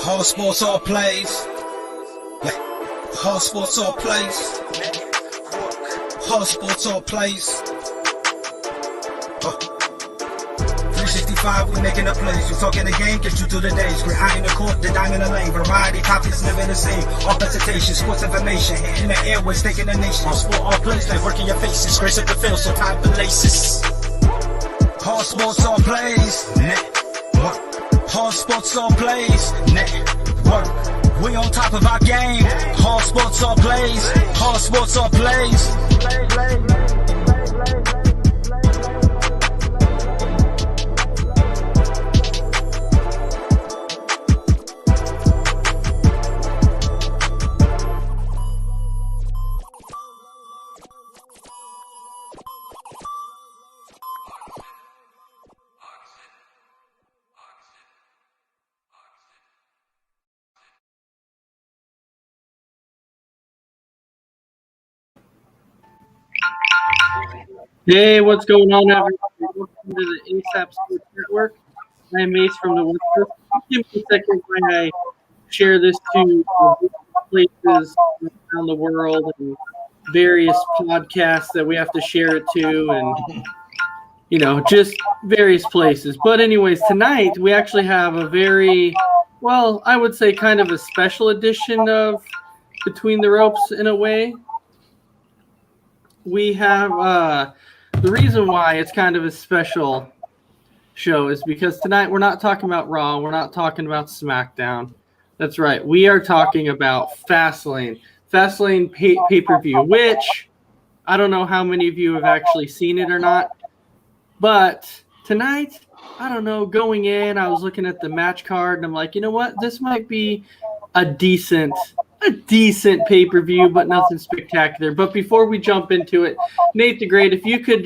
All sports, all plays. All sports, all plays. All sports, all plays. 365, we making the plays. You talking the game, get you through the days. We're eye in the court, the dime in the lane. Variety, topics never the same. All presentation, sports information. In the airways, taking the nation. All sport, all plays. Like working your faces. Grace up the field, so tie the laces. All sports, all plays. Network. All sports, all plays. Network. We on top of our game. All sports, all plays. All sports, all plays. Hey, what's going on, everybody? Welcome to the ASAP Sports Network. I'm Mace from the West Coast. Give me a second when I share this to places around the world and various podcasts that we have to share it to, and just various places. But anyways, tonight we actually have a very, well, I would say kind of a special edition of Between the Ropes in a way. We have the reason why it's kind of a special show is because tonight we're not talking about Raw. We're not talking about SmackDown. That's right. We are talking about Fastlane. Fastlane pay-per-view, which I don't know how many of you have actually seen it or not. But tonight, I don't know, going in, I was looking at the match card and I'm like, you know what? This might be a decent pay-per-view, but nothing spectacular. But before we jump into it, Nate the Great, if you could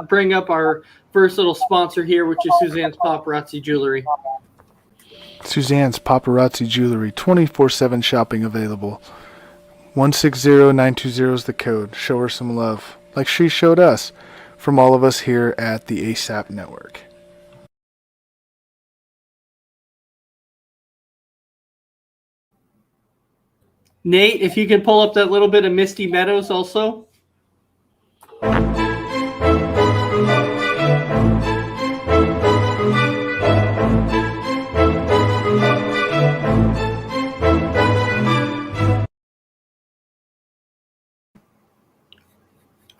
bring up our first little sponsor here, which is Suzanne's Paparazzi Jewelry. Suzanne's Paparazzi Jewelry, 24/7 shopping available. 160920 is the code. Show her some love, like she showed us, from all of us here at the ASAP Network. Nate, if you can pull up that little bit of Misty Meadows also.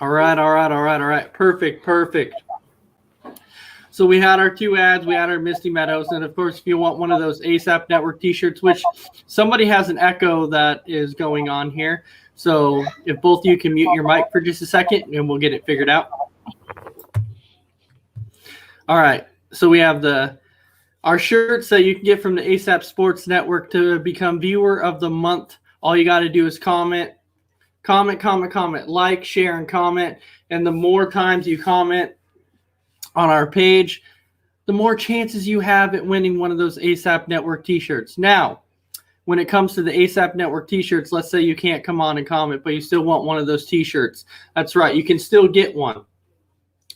All right. Perfect. So we had our two ads, we had our Misty Meadows, and of course, if you want one of those ASAP Network t-shirts, which somebody has an echo that is going on here. So if both of you can mute your mic for just a second, and we'll get it figured out. All right. So we have our shirts that you can get from the ASAP Sports Network to become Viewer of the Month. All you got to do is comment, like, share, and comment. And the more times you comment on our page, the more chances you have at winning one of those ASAP Network t-shirts. Now, when it comes to the ASAP Network t-shirts, let's say you can't come on and comment, but you still want one of those t-shirts. That's right. You can still get one.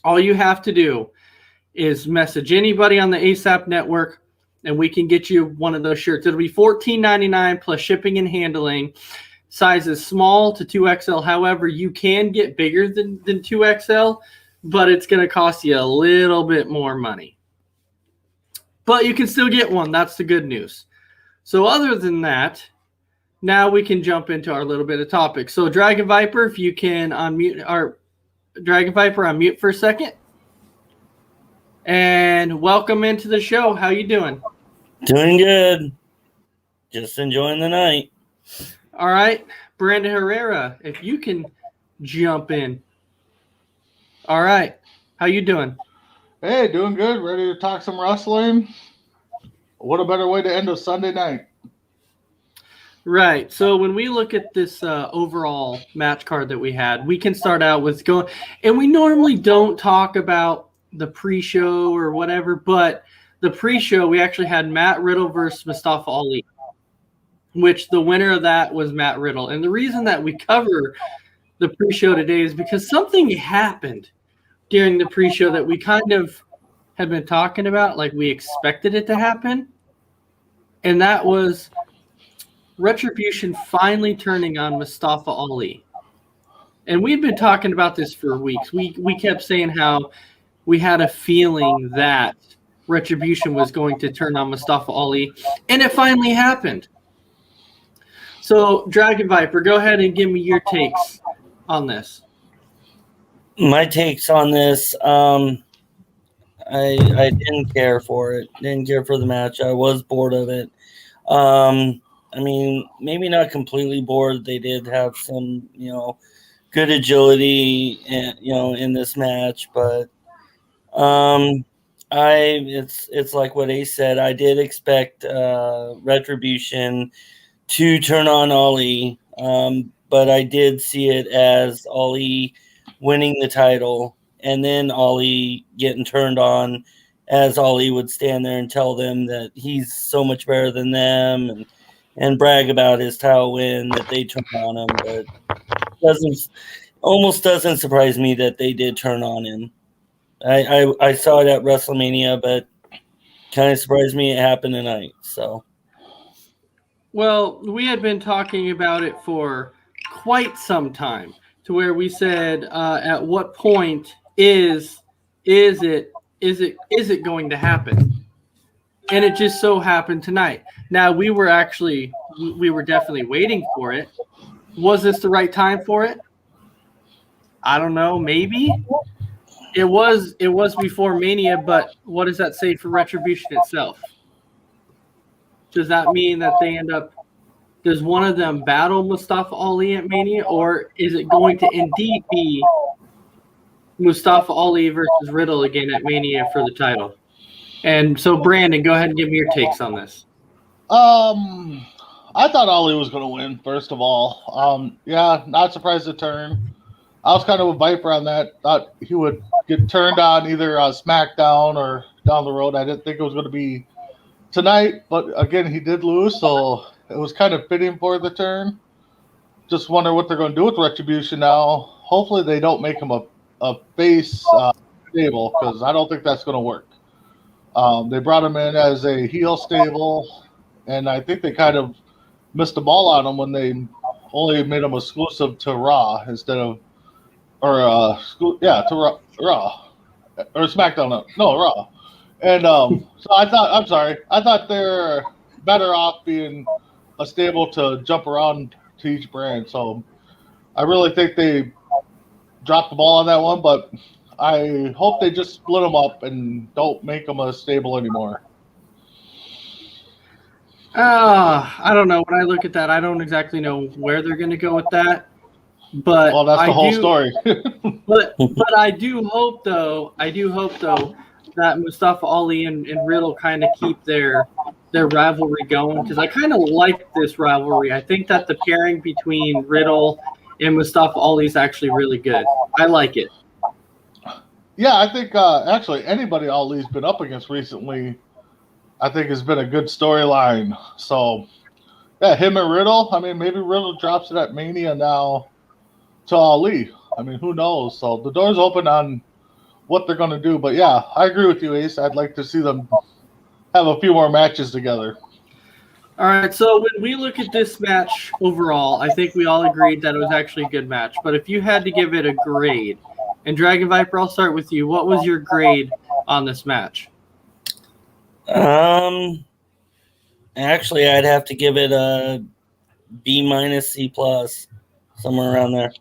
All you have to do is message anybody on the ASAP Network, and we can get you one of those shirts. It'll be $14.99 plus shipping and handling. Sizes small to 2XL. However, you can get bigger than 2XL, but it's going to cost you a little bit more money. But you can still get one. That's the good news. So other than that, now we can jump into our little bit of topic. So Dragon Viper, if you can unmute for a second. And welcome into the show. How you doing? Doing good. Just enjoying the night. All right. Brandon Herrera, if you can jump in. All right. How you doing? Hey, doing good. Ready to talk some wrestling? What a better way to end a Sunday night. Right. So when we look at this overall match card that we had, we can start out with going, and we normally don't talk about the pre-show or whatever, but the pre-show, we actually had Matt Riddle versus Mustafa Ali, which the winner of that was Matt Riddle. And the reason that we cover the pre-show today is because something happened during the pre-show that we kind of have been talking about, like we expected it to happen. and that was Retribution finally turning on Mustafa Ali. And we've been talking about this for weeks. We kept saying how we had a feeling that Retribution was going to turn on Mustafa Ali, and it finally happened. So, Dragon Viper, go ahead and give me your takes on this. My takes on this, I didn't care for it. Didn't care for the match. I was bored of it. I mean, maybe not completely bored. They did have some, good agility, in this match, but it's like what Ace said. I did expect Retribution to turn on Ali, but I did see it as Ali winning the title and then Ali getting turned on, as Ali would stand there and tell them that he's so much better than them and brag about his title win, that they turned on him. But doesn't surprise me that they did turn on him. I saw it at WrestleMania, but kind of surprised me it happened tonight. So, well, we had been talking about it for quite some time, to where we said, at what point is it going to happen? And it just so happened tonight. Now, we were definitely waiting for it. Was this the right time for it? I don't know. Maybe it was before Mania, but what does that say for Retribution itself? Does that mean that they end up? Does one of them battle Mustafa Ali at Mania, or is it going to indeed be Mustafa Ali versus Riddle again at Mania for the title? And so, Brandon, go ahead and give me your takes on this. I thought Ali was going to win, first of all. Yeah, not surprised to turn. I was kind of a Viper on that. Thought he would get turned on either on SmackDown or down the road. I didn't think it was going to be tonight, but again, he did lose, so it was kind of fitting for the turn. Just wonder what they're going to do with Retribution now. Hopefully they don't make him a face stable, because I don't think that's going to work. They brought him in as a heel stable, and I think they kind of missed the ball on him when they only made him exclusive to Raw instead of, to Raw or SmackDown. No, Raw. And so I thought they're better off being a stable to jump around to each brand. So I really think they dropped the ball on that one, but I hope they just split them up and don't make them a stable anymore. I don't know. When I look at that, I don't exactly know where they're going to go with that. But well, that's the whole story. but I do hope though that Mustafa Ali and Riddle kind of keep their rivalry going, because I kind of like this rivalry. I think that the pairing between Riddle and Mustafa Ali is actually really good. I like it. Yeah, I think actually anybody Ali's been up against recently, I think has been a good storyline. So, yeah, him and Riddle. I mean, maybe Riddle drops it at Mania now to Ali. I mean, who knows? So the door's open on what they're going to do. But yeah, I agree with you, Ace. I'd like to see them have a few more matches together. All right, so when we look at this match overall, I think we all agreed that it was actually a good match. But if you had to give it a grade, and Dragon Viper, I'll start with you. What was your grade on this match? Actually, I'd have to give it a B- C+, somewhere around there.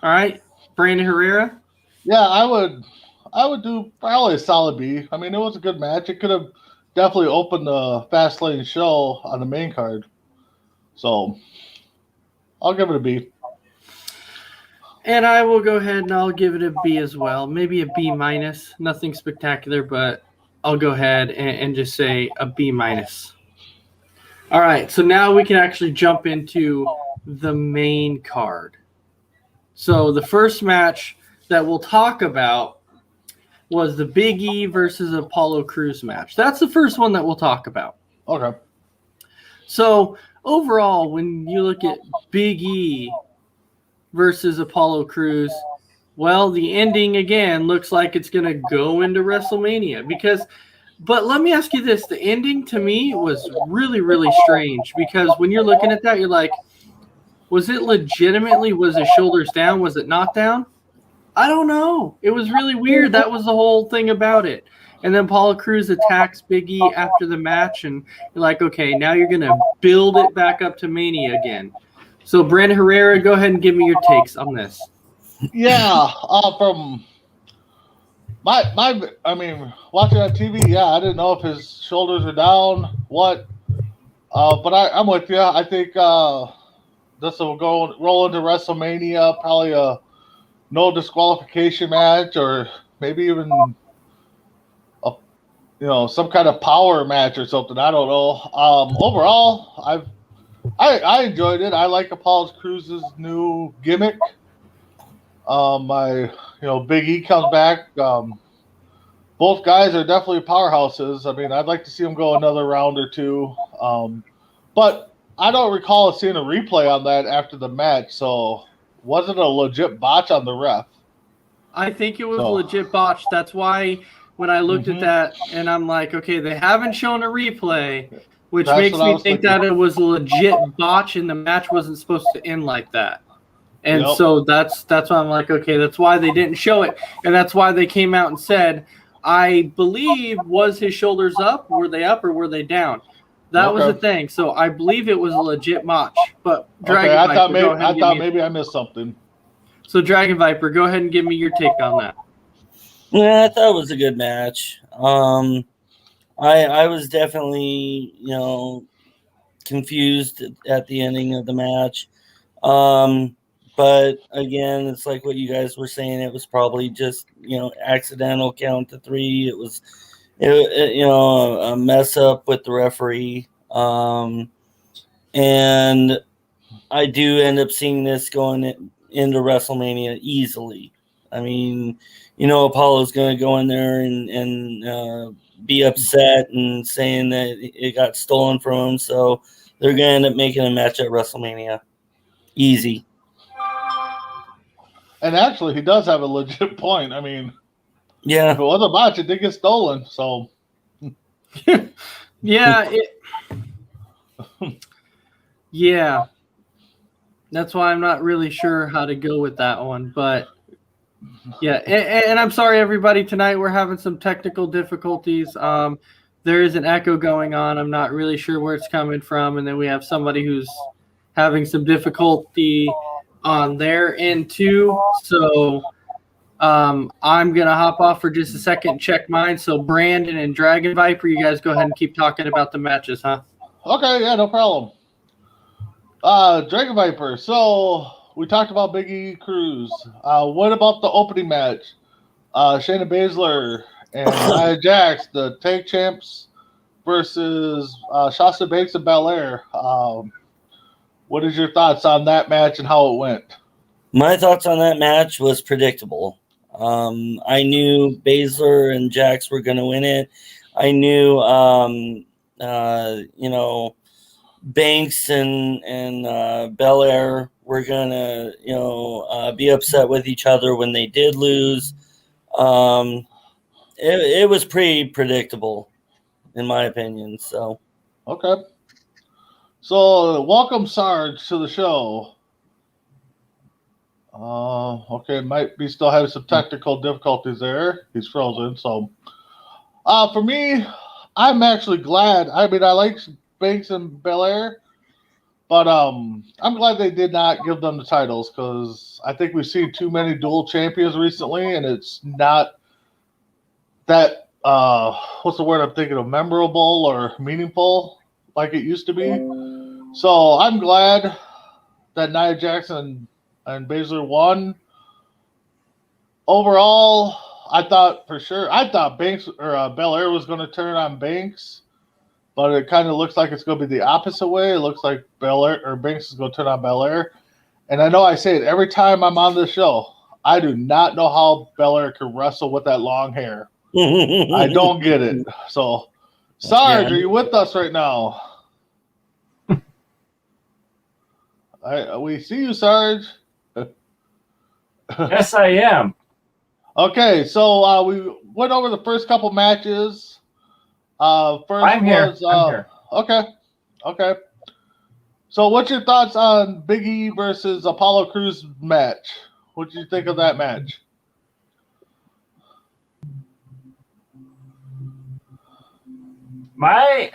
All right, Brandon Herrera? Yeah, I would do probably a solid B. I mean, it was a good match. It could have definitely opened the Fastlane show on the main card. So I'll give it a B. And I will go ahead and I'll give it a B as well. Maybe a B-. Nothing spectacular, but I'll go ahead and just say a B-. All right, so now we can actually jump into the main card. So the first match that we'll talk about was the Big E versus Apollo Crews match. That's the first one that we'll talk about. Okay. So overall, when you look at Big E versus Apollo Crews, well, the ending again looks like it's going to go into WrestleMania, because But let me ask you this. The ending to me was really, really strange because when you're looking at that, you're like, was it legitimately, was his shoulders down? Was it not down? I don't know. It was really weird. That was the whole thing about it. And then Apollo Crews attacks Big E after the match, and you're like, okay, now you're going to build it back up to Mania again. So, Brandon Herrera, go ahead and give me your takes on this. Yeah, from I mean, watching on TV, yeah, I didn't know if his shoulders were down, what. But I'm with you. I think this will roll into WrestleMania, probably a no disqualification match, or maybe even some kind of power match or something. I don't know. Overall, I enjoyed it. I like Apollo Crews' new gimmick. Big E comes back. Both guys are definitely powerhouses. I mean, I'd like to see them go another round or two. But I don't recall seeing a replay on that after the match. So was it a legit botch on the ref? I think it was a legit botch. That's why when I looked at that and I'm like, okay, they haven't shown a replay, which makes me think that it was a legit botch and the match wasn't supposed to end like that. And so that's why I'm like, okay, that's why they didn't show it. And that's why they came out and said, I believe, was his shoulders up? Were they up or were they down? That was the thing. So I believe it was a legit match. But Dragon Viper, I thought maybe I missed something. So Dragon Viper, go ahead and give me your take on that. Yeah, I thought it was a good match. I was definitely, confused at the ending of the match. But again, it's like what you guys were saying. It was probably just, accidental count to 3. It was, a mess up with the referee. And I do end up seeing this going into WrestleMania easily. I mean, Apollo's going to go in there and be upset and saying that it got stolen from him. So they're going to end up making a match at WrestleMania. Easy. And actually, he does have a legit point. I mean, yeah, if it was a botch, it did get stolen. So, yeah, yeah. That's why I'm not really sure how to go with that one. But yeah, and I'm sorry, everybody. Tonight we're having some technical difficulties. There is an echo going on. I'm not really sure where it's coming from, and then we have somebody who's having some difficulty on their end too. So I'm gonna hop off for just a second, check mine. So Brandon and Dragon Viper, you guys go ahead and keep talking about the matches, huh? Okay, yeah, no problem. Dragon Viper. So we talked about Big E Crews. What about the opening match? Shayna Baszler and Nia Jax, the tag champs, versus Sasha Banks and Belair. What is your thoughts on that match and how it went? My thoughts on that match was predictable. I knew Baszler and Jax were going to win it. I knew, Banks and Belair were going to, be upset with each other when they did lose. It was pretty predictable, in my opinion. So, okay. So, welcome Sarge to the show. Okay, might be still having some technical difficulties there. He's frozen. So, for me, I'm actually glad. I mean, I like Banks and Belair, but I'm glad they did not give them the titles because I think we've seen too many dual champions recently, and it's not that what's the word I'm thinking of, memorable or meaningful like it used to be. So I'm glad that Nia Jax and Baszler won. Overall, I thought Banks or Belair was going to turn on Banks, but it kind of looks like it's going to be the opposite way. It looks like Belair or Banks is going to turn on Belair. And I know I say it every time I'm on this show. I do not know how Belair can wrestle with that long hair. I don't get it. So, Sarge, are you with us right now? We see you, Sarge. Yes, I am. Okay, so we went over the first couple matches. First I'm here. was I'm here. Okay. So, what's your thoughts on Big E versus Apollo Crews match? What did you think of that match? My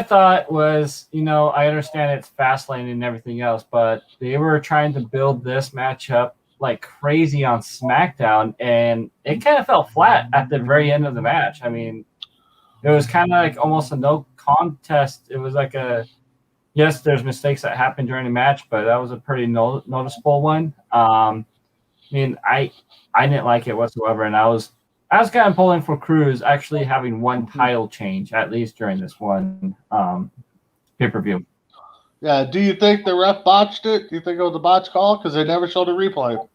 thought was, I understand it's Fastlane and everything else, but they were trying to build this matchup like crazy on SmackDown, and it kind of fell flat at the very end of the match. I mean, it was kind of like almost a no contest. It was like yes, there's mistakes that happened during the match, but that was a pretty noticeable one. I mean, I didn't like it whatsoever, and I was kind of pulling for Crews actually having one title change at least during this one pay-per-view. Yeah, do you think the ref botched it? Do you think it was a botch call? Because they never showed a replay.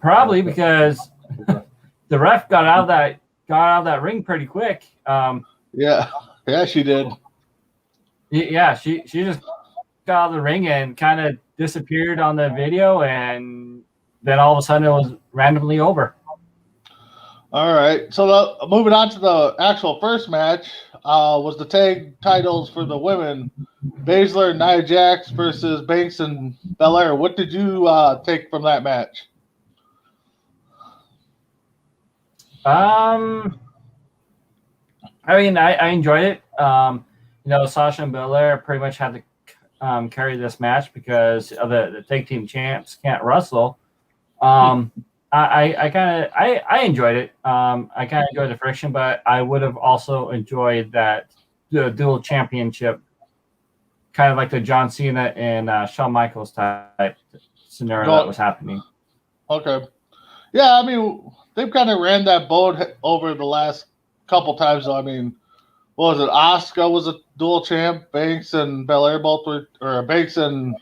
Probably because the ref got out of that ring pretty quick. Yeah, she did. Yeah, she just got out of the ring and kind of disappeared on the video, and then all of a sudden it was randomly over. All right, so moving on to the actual first match was the tag titles for the women. Baszler and Nia Jax versus Banks and Belair. What did you take from that match? I mean, I enjoyed it. Sasha and Belair pretty much had to carry this match because of the tag team champs can't wrestle. I enjoyed it. I kind of enjoyed the friction, but I would have also enjoyed the dual championship, kind of like the John Cena and Shawn Michaels type scenario that was happening. Okay. Yeah, I mean, they've kind of ran that boat over the last couple times. I mean, what was it? Asuka was a dual champ. Banks and Belair both were, or Banks and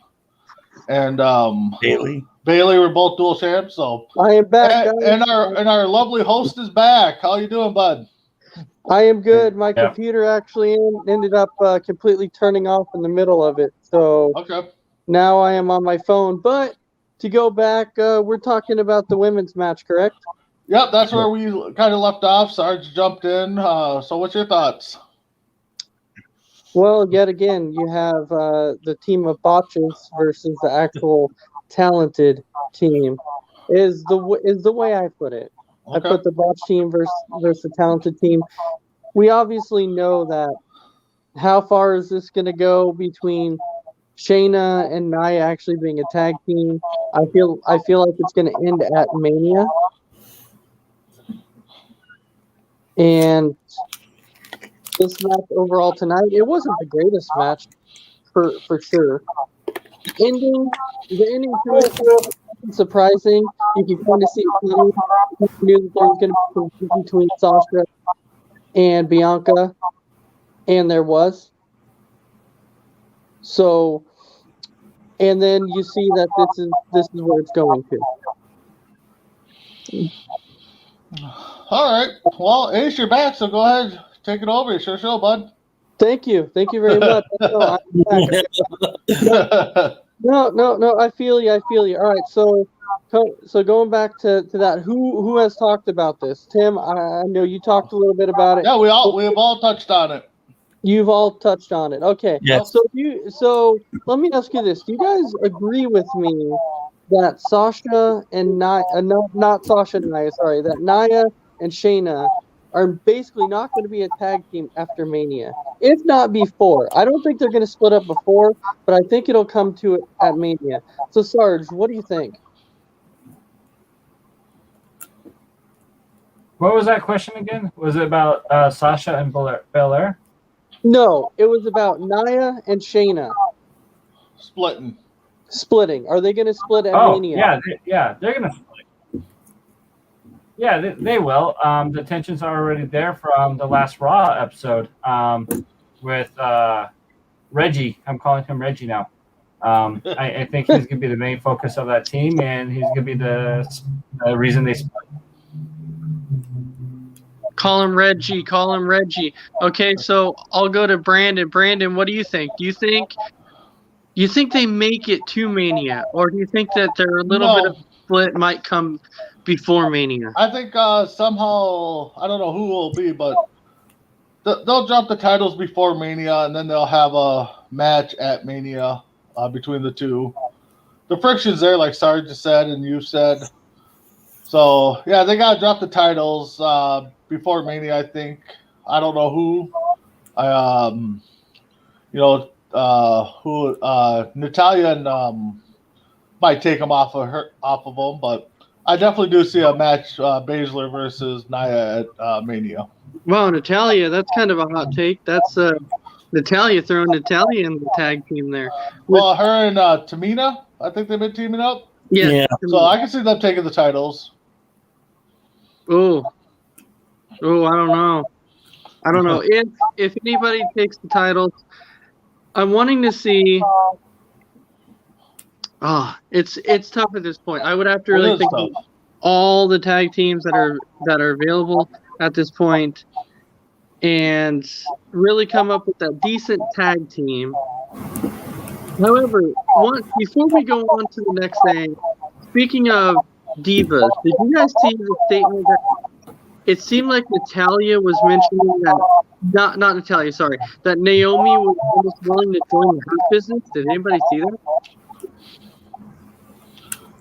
Bailey were both dual champs. So I am back, guys. and our lovely host is back. How you doing, bud? I am good. My computer actually ended up completely turning off in the middle of it. So now I am on my phone. But to go back, we're talking about the women's match, correct? Yep, that's where we kind of left off. Sarge jumped in. So what's your thoughts? Well, yet again, you have the team of botches versus the actual talented team. Is the way I put it. I put the botch team versus the talented team. We obviously know that. How far is this going to go between Shayna and Nia actually being a tag team? I feel like it's going to end at Mania. And this match overall tonight, it wasn't the greatest match for sure. The ending to it was surprising. You can kind of see it coming. You knew that there was going to be some between Sasha and Bianca, and there was. So, and then you see that this is where it's going to. All right. Well, Ace, you're back, so go ahead, take it over. It's your show, bud. Thank you very much. No. I feel you. All right, so going back to that, who has talked about this? Tim, I know you talked a little bit about it. Yeah, we have all touched on it. You've all touched on it. Okay. Yes. So let me ask you this: do you guys agree with me that Sasha and not Sasha and Nia, sorry, that Nia and Shayna are basically not going to be a tag team after Mania, if not before? I don't think they're going to split up before, but I think it'll come to it at Mania. So, Sarge, what do you think? What was that question again? Was it about Sasha and Belair? No, it was about Nia and Shayna. Splitting. Are they going to split at Mania? They're going to split. Yeah, they will. The tensions are already there from the last Raw episode with Reggie. I'm calling him Reggie now. I think he's going to be the main focus of that team, and he's going to be the reason they split. Call him Reggie. Okay, so I'll go to Brandon. Brandon, what do you think? Do you think they make it to Mania, or do you think that they're a little bit split might come before Mania. I think somehow, I don't know who will be, but they'll drop the titles before Mania, and then they'll have a match at Mania between the two. The friction's there, like Sarge just said and you said. So, yeah, they got to drop the titles before Mania, I think. I don't know who. Natalya and might take them off of them, but I definitely do see a match, Baszler versus Nia at Mania. Wow, Natalya, that's kind of a hot take. That's Natalya throwing Natalya in the tag team there. Well, her and Tamina, I think they've been teaming up. Yeah. So I can see them taking the titles. Oh, I don't know. If anybody takes the titles, I'm wanting to see. It's tough at this point. I would have to really think of all the tag teams that are available at this point, and really come up with a decent tag team. However, before we go on to the next thing, speaking of divas, did you guys see the statement that it seemed like Natalya was mentioning that not Natalya, sorry, that Naomi was almost willing to join the Hurt Business? Did anybody see that?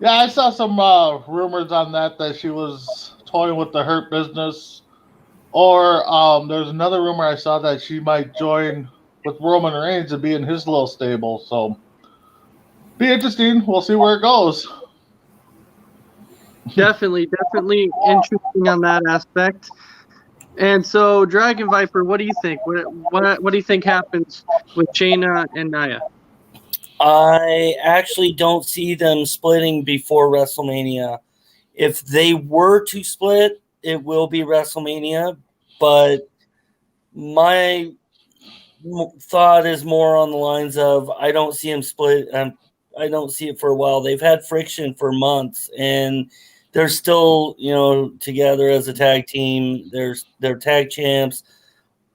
Yeah, I saw some rumors on that she was toying with the Hurt Business. Or there's another rumor I saw that she might join with Roman Reigns and be in his little stable. So, be interesting. We'll see where it goes. Definitely interesting on that aspect. And so, Dragon Viper, what do you think? What do you think happens with Shayna and Nia? I actually don't see them splitting before WrestleMania. If they were to split, it will be WrestleMania, but my thought is more on the lines of I don't see them split. I don't see it for a while. They've had friction for months, and they're still, together as a tag team. They're tag champs.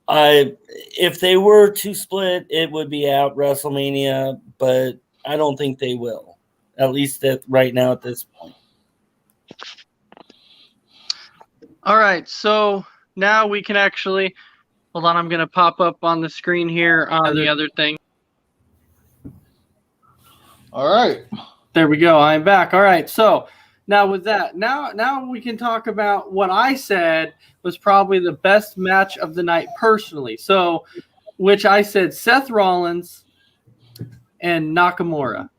If they were to split, it would be at WrestleMania, but I don't think they will, at least right now at this point. All right, so now we can actually hold on. I'm going to pop up on the screen here on the other thing. All right, there we go. I'm back. All right, so now with that, now we can talk about what I said was probably the best match of the night personally. So, which I said Seth Rollins and Nakamura.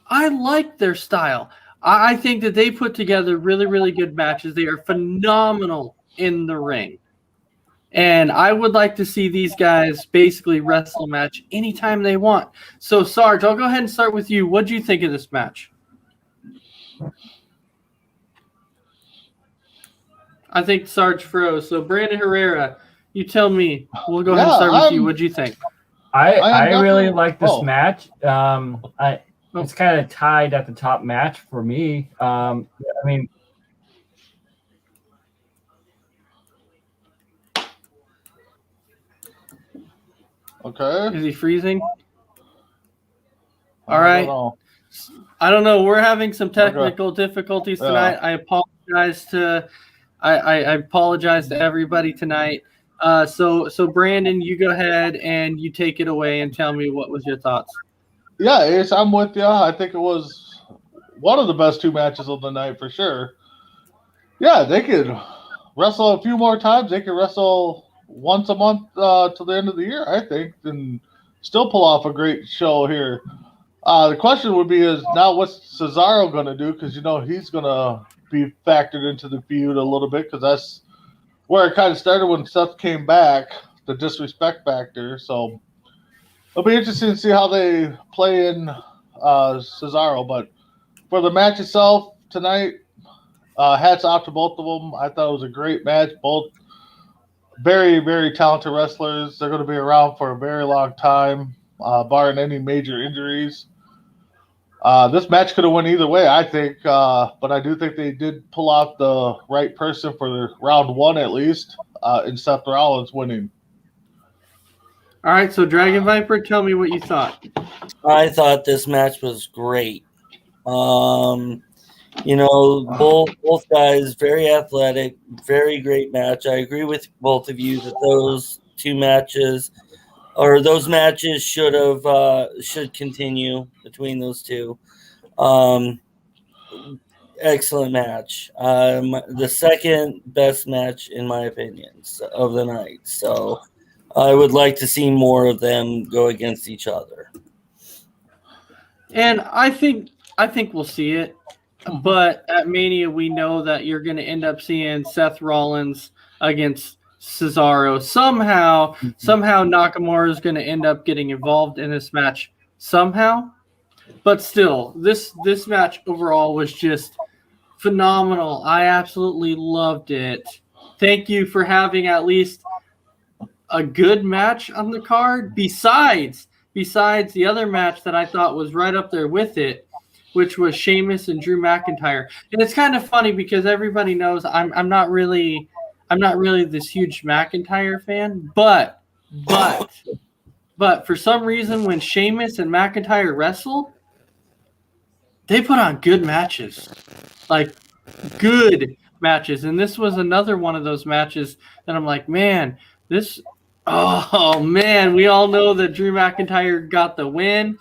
I like their style. I think that they put together really, really good matches. They are phenomenal in the ring. And I would like to see these guys basically wrestle a match anytime they want. So, Sarge, I'll go ahead and start with you. What do you think of this match? I think Sarge froze. So, Brandon Herrera, you tell me. We'll go ahead and start with you. What do you think? I really like this match. It's kind of tied at the top match for me. Okay. Is he freezing? All right. I don't know. We're having some technical difficulties tonight. I apologize I apologize to everybody tonight. So Brandon, you go ahead and you take it away and tell me what was your thoughts. Yeah, Ace, I'm with you. I think it was one of the best two matches of the night for sure. Yeah, they could wrestle a few more times. They could wrestle once a month to the end of the year, I think, and still pull off a great show here. The question would be is now what's Cesaro going to do? Because, he's going to be factored into the feud a little bit because that's where it kind of started when Seth came back, the disrespect factor. So it'll be interesting to see how they play in Cesaro. But for the match itself tonight, hats off to both of them. I thought it was a great match. Both very, very talented wrestlers. They're going to be around for a very long time, barring any major injuries. This match could have went either way, I think. But I do think they did pull out the right person for round one at least, in Seth Rollins winning. All right, so Dragon Viper, tell me what you thought. I thought this match was great. Both guys very athletic, very great match. I agree with both of you that those matches should continue between those two. Excellent match. The second best match in my opinion of the night. So I would like to see more of them go against each other. And I think we'll see it. But at Mania, we know that you're going to end up seeing Seth Rollins against Cesaro. Somehow Nakamura is going to end up getting involved in this match somehow. But still, this match overall was just phenomenal. I absolutely loved it. Thank you for having at least a good match on the card. Besides the other match that I thought was right up there with it, which was Sheamus and Drew McIntyre. And it's kind of funny because everybody knows I'm not really this huge McIntyre fan, but for some reason when Sheamus and McIntyre wrestle, they put on good matches. Like good matches. And this was another one of those matches that I'm like, man, we all know that Drew McIntyre got the win,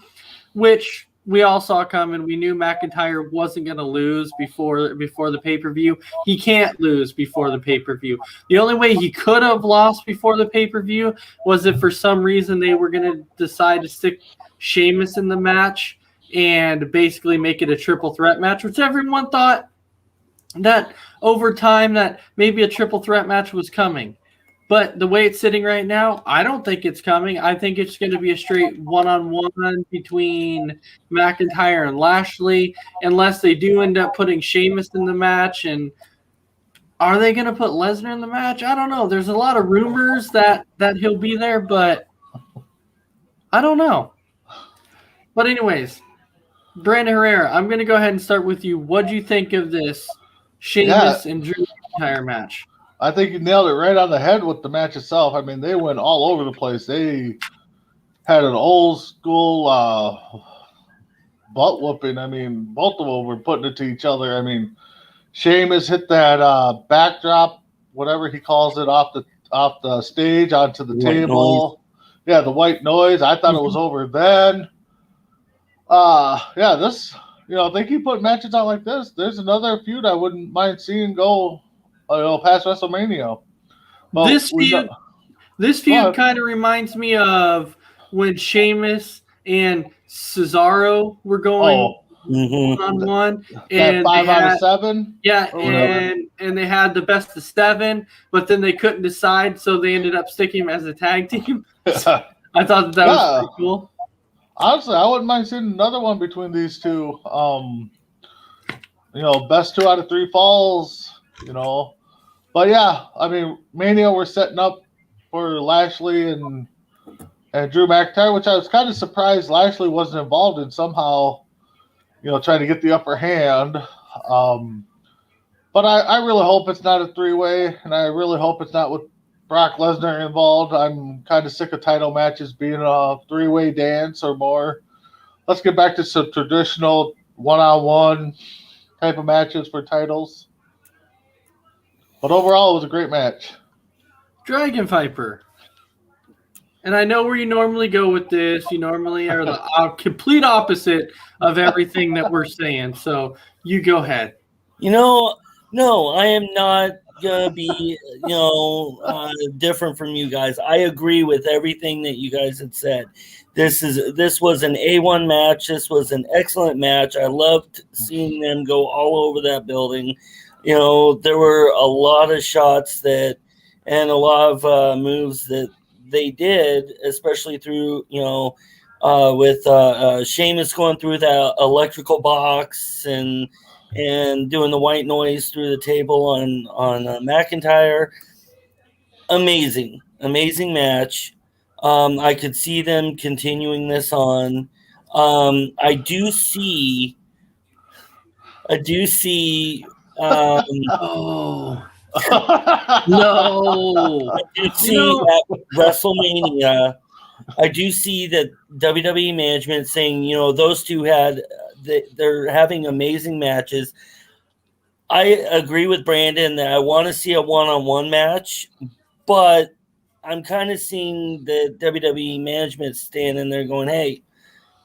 which we all saw coming. We knew McIntyre wasn't going to lose before the pay-per-view. He can't lose before the pay-per-view. The only way he could have lost before the pay-per-view was if for some reason they were going to decide to stick Sheamus in the match and basically make it a triple threat match, which everyone thought that over time that maybe a triple threat match was coming. But the way it's sitting right now, I don't think it's coming. I think it's going to be a straight one-on-one between McIntyre and Lashley, unless they do end up putting Sheamus in the match. And are they going to put Lesnar in the match? I don't know. There's a lot of rumors that he'll be there, but I don't know. But anyways, Brandon Herrera, I'm going to go ahead and start with you. What do you think of this Sheamus and Drew McIntyre match? I think you nailed it right on the head with the match itself. I mean, they went all over the place. They had an old school butt whooping. I mean, both of them were putting it to each other. I mean, Sheamus hit that backdrop, whatever he calls it, off the stage onto the table. Yeah, the white noise. I thought it was over then. If they keep putting matches out like this, there's another feud I wouldn't mind seeing go past WrestleMania. Well, this feud kind of reminds me of when Sheamus and Cesaro were going one-on-one. And 5 out of 7? Yeah, and they had the best of 7, but then they couldn't decide, so they ended up sticking them as a tag team. I thought that was pretty cool. Honestly, I wouldn't mind seeing another one between these two. Best 2 out of 3 falls, But yeah, I mean, Mania we're setting up for Lashley and Drew McIntyre, which I was kind of surprised Lashley wasn't involved in somehow, trying to get the upper hand. But I really hope it's not a 3-way, and I really hope it's not with Brock Lesnar involved. I'm kind of sick of title matches being a 3-way dance or more. Let's get back to some traditional one-on-one type of matches for titles. But overall, it was a great match. Dragon Viper. And I know where you normally go with this. You normally are the complete opposite of everything that we're saying. So you go ahead. No, I am not going to be, different from you guys. I agree with everything that you guys had said. This was an A1 match. This was an excellent match. I loved seeing them go all over that building. There were a lot of shots and a lot of moves that they did, especially through, with Sheamus going through that electrical box and doing the white noise through the table on McIntyre. Amazing match. I could see them continuing this on. I do see. No. I do see at WrestleMania. I do see that WWE management saying, those two they're having amazing matches. I agree with Brandon that I want to see a one-on-one match, but I'm kind of seeing the WWE management standing there going, "Hey,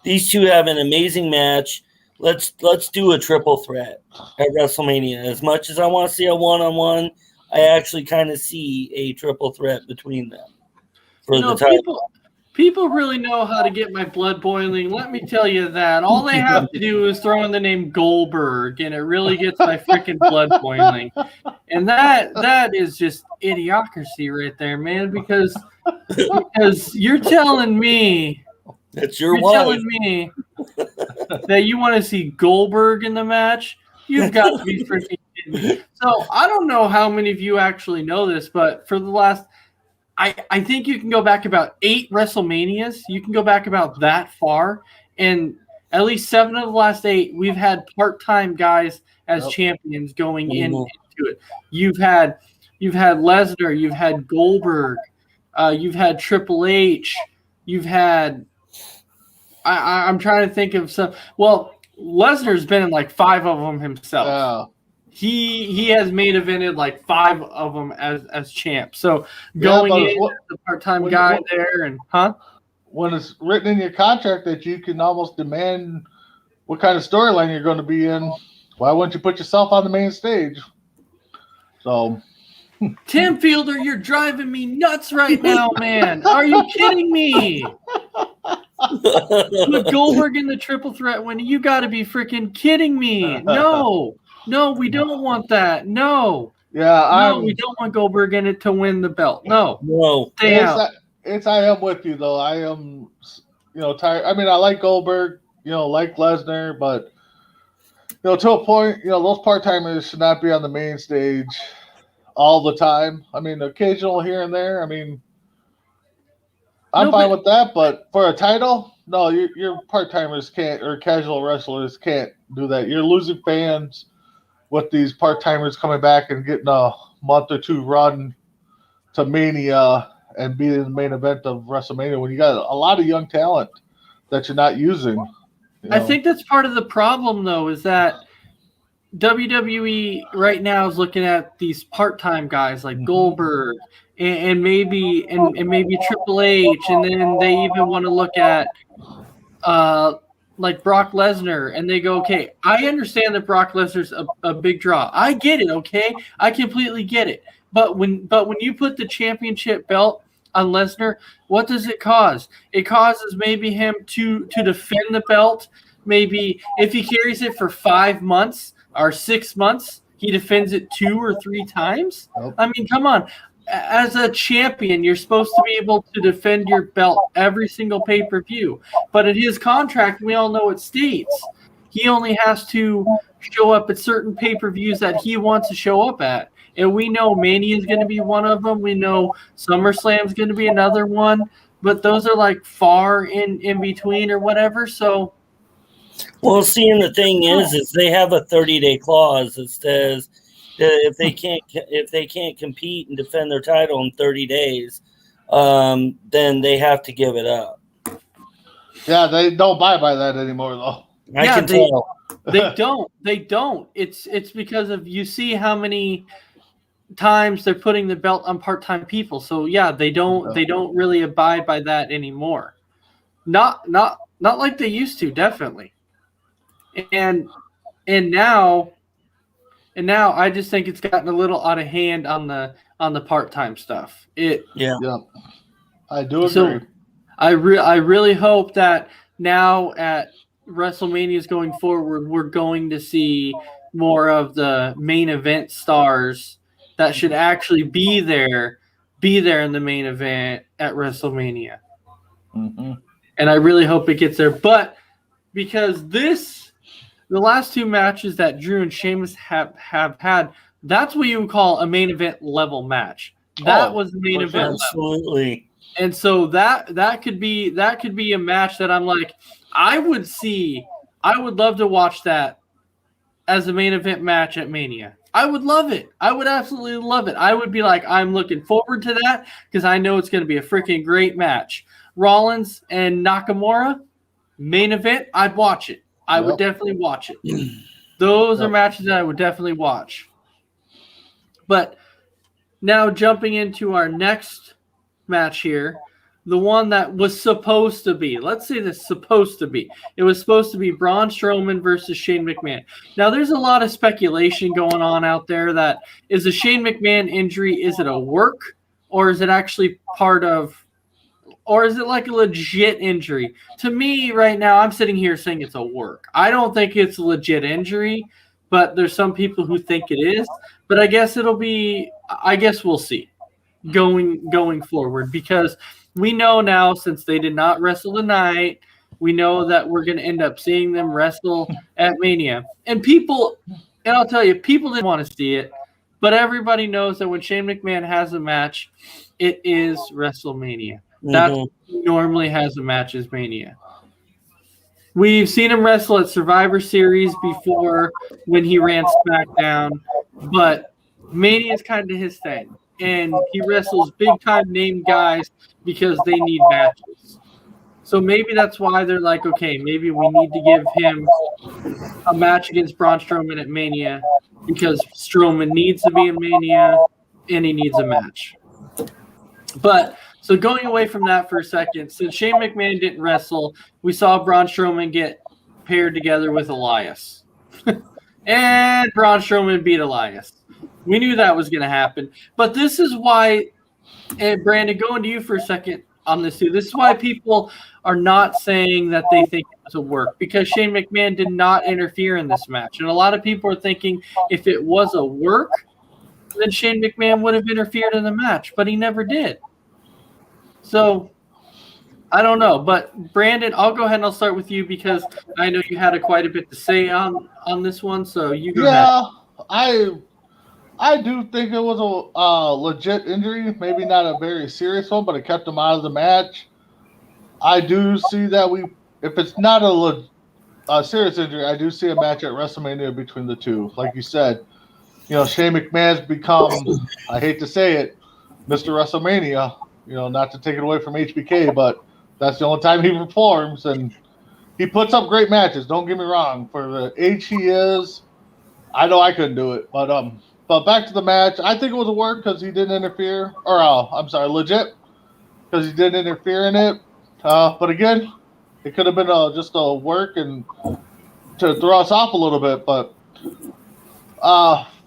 these two have an amazing match. Let's do a triple threat at WrestleMania." As much as I want to see a one-on-one, I actually kind of see a triple threat between them for the title. People really know how to get my blood boiling. Let me tell you that. All they have to do is throw in the name Goldberg, and it really gets my freaking blood boiling. And that is just idiocracy right there, man. Because you're telling me You're telling me that you want to see Goldberg in the match. You've got to be freaking kidding me. So I don't know how many of you actually know this, but for the last. I think you can go back about 8 WrestleManias. You can go back about that far. And at least 7 of the last 8, we've had part-time guys as champions going into it. You've had Lesnar, you've had Goldberg, you've had Triple H, you've had I'm trying to think of some. Well, Lesnar's been in like 5 of them himself. Yeah. He has main evented like 5 of them as champ. So going in as a part-time guy there and when it's written in your contract that you can almost demand what kind of storyline you're going to be in, why wouldn't you put yourself on the main stage? So Tim Fielder, you're driving me nuts right now, man. Are you kidding me? Put Goldberg in the triple threat when you got to be freaking kidding me. No, we don't want that. No. Yeah, we don't want Goldberg in it to win the belt. No. Stay I out. am with you though. I am, tired. I mean, I like Goldberg, like Lesnar, but to a point, those part timers should not be on the main stage all the time. I mean, occasional here and there. I mean, I'm fine with that, but for a title, no, your part timers can't, or casual wrestlers can't do that. You're losing fans with these part-timers coming back and getting a month or 2 run to Mania and being in the main event of WrestleMania when you got a lot of young talent that you're not using. I think that's part of the problem, though, is that WWE right now is looking at these part-time guys like Goldberg and maybe Triple H, and then they even want to look at like Brock Lesnar, and they go, okay, I understand that Brock Lesnar's a big draw. I get it, okay? I completely get it. But when you put the championship belt on Lesnar, what does it cause? It causes maybe him to defend the belt. Maybe if he carries it for 5 months or 6 months, he defends it 2 or 3 times. Nope. I mean, come on. As a champion, you're supposed to be able to defend your belt every single pay-per-view. But in his contract, we all know it states he only has to show up at certain pay-per-views that he wants to show up at. And we know Mania is going to be one of them. We know SummerSlam is going to be another one. But those are like far in between or whatever. So, well, see, and the thing is they have a 30-day clause that says if they can't compete and defend their title in 30 days, then they have to give it up. Yeah, they don't buy by that anymore, though. I can tell. They don't. It's because of, you see how many times they're putting the belt on part-time people. So yeah, they don't really abide by that anymore. Not like they used to, definitely. And now I just think it's gotten a little out of hand on the part-time stuff. Yeah. I do agree. So I really hope that now at WrestleManias going forward, we're going to see more of the main event stars that should actually be there in the main event at WrestleMania. Mm-hmm. And I really hope it gets there. But because the last 2 matches that Drew and Sheamus have had, that's what you would call a main event level match. That was the main event absolutely level. And so that could be a match that I'm like, I would love to watch that as a main event match at Mania. I would love it. I would absolutely love it. I would be like, I'm looking forward to that because I know it's going to be a freaking great match. Rollins and Nakamura, main event, I'd watch it. I would definitely watch it. Those are matches that I would definitely watch. But now jumping into our next match here, the one that was supposed to be, let's say this supposed to be, it was supposed to be Braun Strowman versus Shane McMahon. Now, there's a lot of speculation going on out there that is a Shane McMahon injury, is it a work, or is it actually part of, or is it like a legit injury? To me, right now, I'm sitting here saying it's a work. I don't think it's a legit injury, but there's some people who think it is. But I guess we'll see going forward, because we know now, since they did not wrestle tonight, we know that we're going to end up seeing them wrestle at Mania. And I'll tell you, people didn't want to see it, but everybody knows that when Shane McMahon has a match, it is WrestleMania. That normally has a match as Mania. We've seen him wrestle at Survivor Series before when he ran SmackDown, but Mania is kind of his thing. And he wrestles big-time name guys because they need matches. So maybe that's why they're like, okay, maybe we need to give him a match against Braun Strowman at Mania because Strowman needs to be in Mania and he needs a match. But so going away from that for a second, since Shane McMahon didn't wrestle, we saw Braun Strowman get paired together with Elias. And Braun Strowman beat Elias. We knew that was going to happen. But this is why, and Brandon, going to you for a second on this too, this is why people are not saying that they think it was a work, because Shane McMahon did not interfere in this match. And a lot of people are thinking if it was a work, then Shane McMahon would have interfered in the match, but he never did. So, I don't know. But, Brandon, I'll go ahead and I'll start with you because I know you had quite a bit to say on this one. So, you go ahead. I do think it was a legit injury. Maybe not a very serious one, but it kept him out of the match. I do see that if it's not a serious injury, I do see a match at WrestleMania between the two. Like you said, Shane McMahon's become, I hate to say it, Mr. WrestleMania. Not to take it away from HBK, but that's the only time he performs, and he puts up great matches. Don't get me wrong. For the age he is, I know I couldn't do it. But back to the match, I think it was a work because he didn't interfere, legit because he didn't interfere in it. But again, it could have been just a work and to throw us off a little bit. But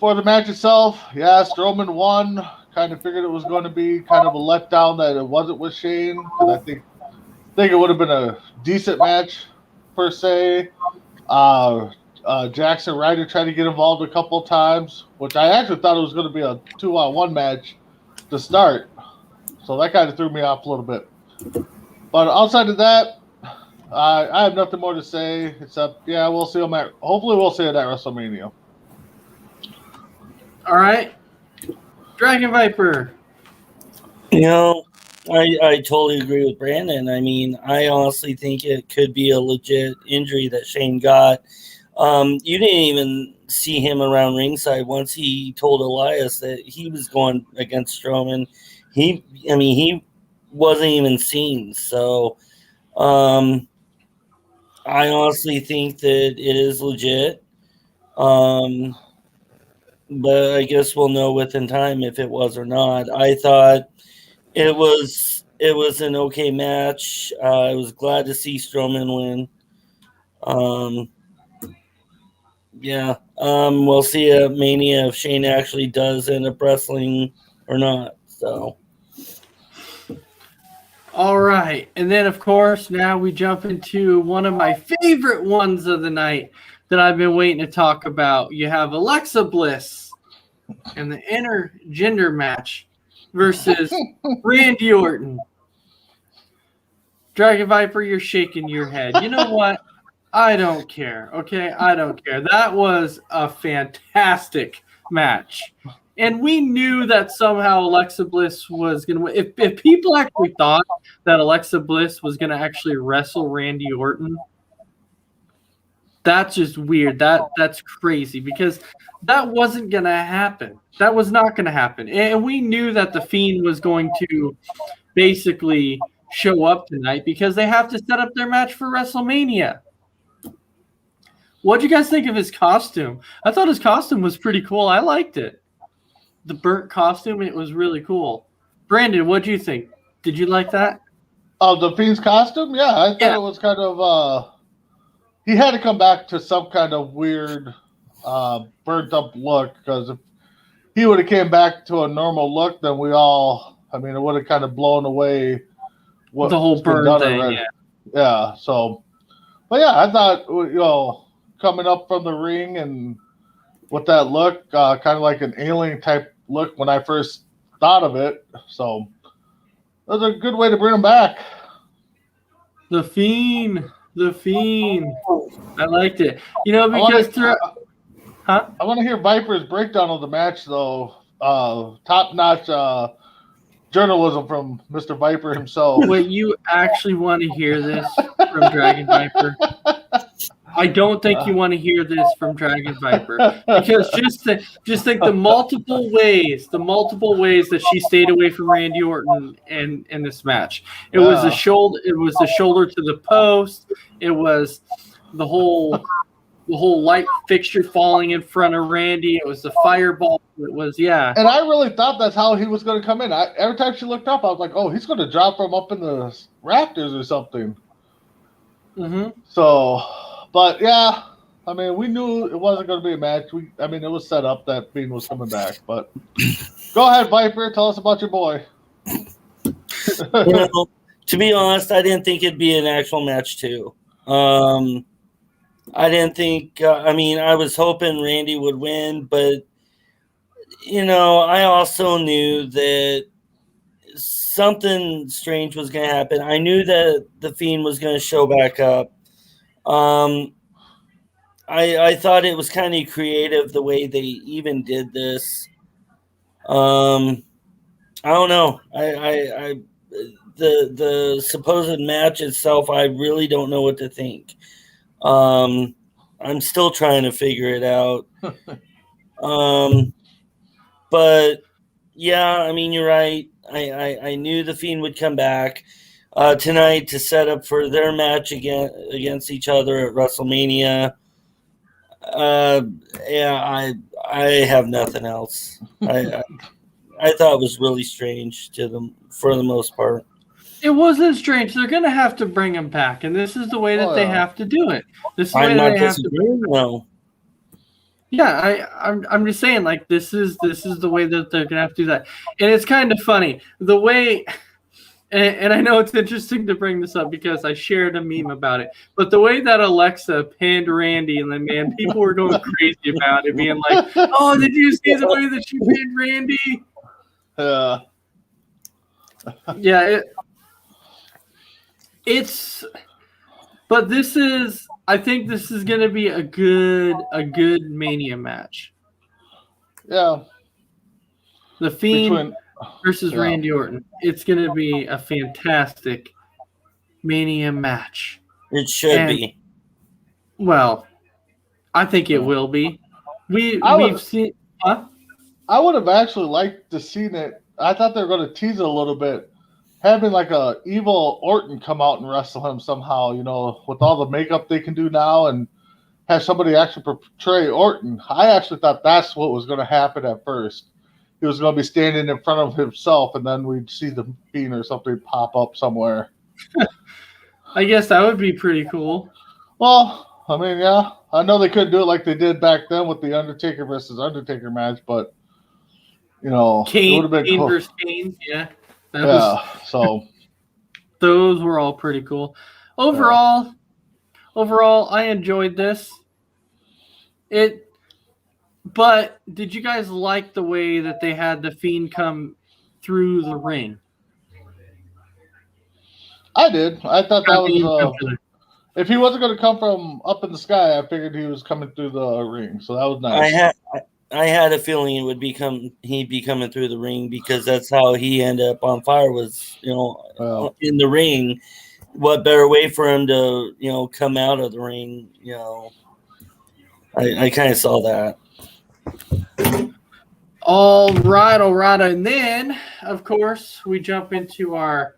for the match itself, Strowman won. Kind of figured it was going to be kind of a letdown that it wasn't with Shane, because I think it would have been a decent match per se. Jackson Ryder tried to get involved a couple of times, which I actually thought it was going to be a 2-on-1 match to start. So that kind of threw me off a little bit. But outside of that, I have nothing more to say except, we'll see him hopefully we'll see it at WrestleMania. All right. Dragon Viper. I totally agree with Brandon. I mean, I honestly think it could be a legit injury that Shane got. You didn't even see him around ringside once he told Elias that he was going against Strowman. He wasn't even seen. So, I honestly think that it is legit. But I guess we'll know within time if it was or not. I thought it was an okay match. I was glad to see Strowman win. We'll see at Mania if Shane actually does end up wrestling or not. So, all right, and then of course now we jump into one of my favorite ones of the night that I've been waiting to talk about. You have Alexa Bliss and the intergender match versus Randy Orton. Dragon Viper, you're shaking your head. You know what? I don't care. Okay, I don't care. That was a fantastic match. And we knew that somehow Alexa Bliss was going to win. If people actually thought that Alexa Bliss was going to actually wrestle Randy Orton, that's just weird. That's crazy because that wasn't going to happen. That was not going to happen. And we knew that The Fiend was going to basically show up tonight because they have to set up their match for WrestleMania. What'd you guys think of his costume? I thought his costume was pretty cool. I liked it. The burnt costume, it was really cool. Brandon, what'd you think? Did you like that? Oh, the Fiend's costume? Yeah, I thought it was kind of he had to come back to some kind of weird burnt up look, because if he would have came back to a normal look, then it would have kind of blown away what The whole burn thing, yeah. So, but yeah, I thought, coming up from the ring and with that look, kind of like an alien type look when I first thought of it. So that was a good way to bring him back. The Fiend. I liked it. Because I want to hear Viper's breakdown of the match, though. Top-notch journalism from Mr. Viper himself. Wait, you actually want to hear this from Dragon Viper? I don't think you want to hear this from Dragon Viper, because just think the multiple ways that she stayed away from Randy Orton in this match. It was the shoulder. It was the shoulder to the post. It was the whole light fixture falling in front of Randy. It was the fireball. It was And I really thought that's how he was going to come in. Every time she looked up, I was like, oh, he's going to drop from up in the rafters or something. Mm-hmm. So. But yeah, we knew it wasn't going to be a match. It was set up that Fiend was coming back. But go ahead, Viper. Tell us about your boy. To be honest, I didn't think it'd be an actual match too. I didn't think. I was hoping Randy would win, but I also knew that something strange was going to happen. I knew that the Fiend was going to show back up. I thought it was kind of creative the way they even did this. I don't know. The supposed match itself, I really don't know what to think. I'm still trying to figure it out. But yeah, you're right. I knew the Fiend would come back tonight to set up for their match against each other at WrestleMania. I have nothing else. I thought it was really strange to them for the most part. It wasn't strange. They're going to have to bring him back, and this is the way that they have to do it. This is the way they have to. No. Yeah, I'm just saying, like, this is the way that they're going to have to do that, and it's kind of funny the way. And I know it's interesting to bring this up because I shared a meme about it. But the way that Alexa pinned Randy, and then, man, people were going crazy about it, being like, oh, did you see the way that she pinned Randy? Yeah, but I think this is going to be a good Mania match. Yeah. The Fiend versus Randy Orton. It's going to be a fantastic Mania match. It should be. Well, I think it will be. We've seen. Huh? I would have actually liked to seen it. I thought they were going to tease it a little bit, having like a evil Orton come out and wrestle him somehow. With all the makeup they can do now, and have somebody actually portray Orton. I actually thought that's what was going to happen at first. He was going to be standing in front of himself, and then we'd see the Fiend or something pop up somewhere. I guess that would be pretty cool. Well, yeah. I know they couldn't do it like they did back then with the Undertaker versus Undertaker match, but, Kane, it would have been Kane cool. versus Kane, yeah. So. Those were all pretty cool. Overall, I enjoyed this. But did you guys like the way that they had the Fiend come through the ring? I did. I thought that was if he wasn't going to come from up in the sky, I figured he was coming through the ring. So that was nice. I had a feeling he'd be coming through the ring, because that's how he ended up on fire, was in the ring. What better way for him to come out of the ring? I kind of saw that. All right. And then, of course, we jump into our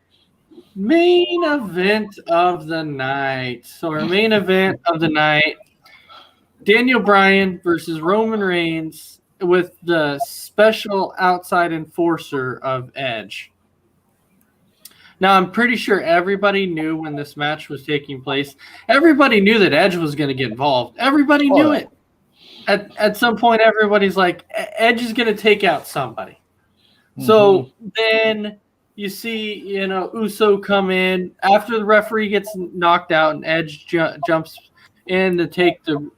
main event of the night. So our main event of the night Daniel Bryan versus Roman Reigns with the special outside enforcer of Edge. Now, I'm pretty sure everybody knew when this match was taking place. Everybody knew that Edge was going to get involved. Everybody knew it. At some point, everybody's like, Edge is going to take out somebody. Mm-hmm. So then you see, Uso come in. After the referee gets knocked out and Edge jumps in to take the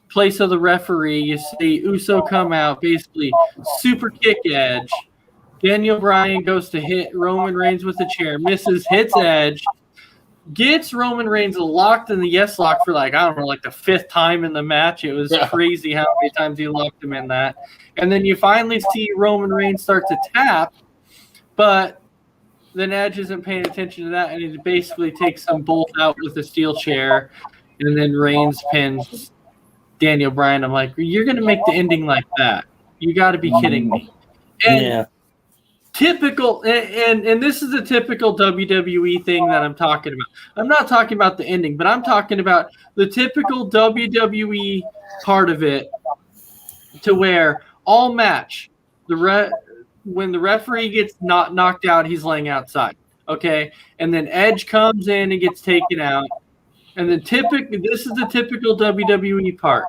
place of the referee, you see Uso come out, basically super kick Edge. Daniel Bryan goes to hit Roman Reigns with a chair, misses, hits Edge, gets Roman Reigns locked in the yes lock for like the fifth time in the match. It was crazy how many times he locked him in that. And then you finally see Roman Reigns start to tap, but then Edge isn't paying attention to that, and he basically takes them both out with a steel chair, and then Reigns pins Daniel Bryan. I'm like, you're going to make the ending like that? You got to be kidding me. And typical, and this is a typical WWE thing that I'm talking about. I'm not talking about the ending, but I'm talking about the typical WWE part of it, to where all match, when the referee gets not knocked out, he's laying outside, okay? And then Edge comes in and gets taken out. And then this is the typical WWE part.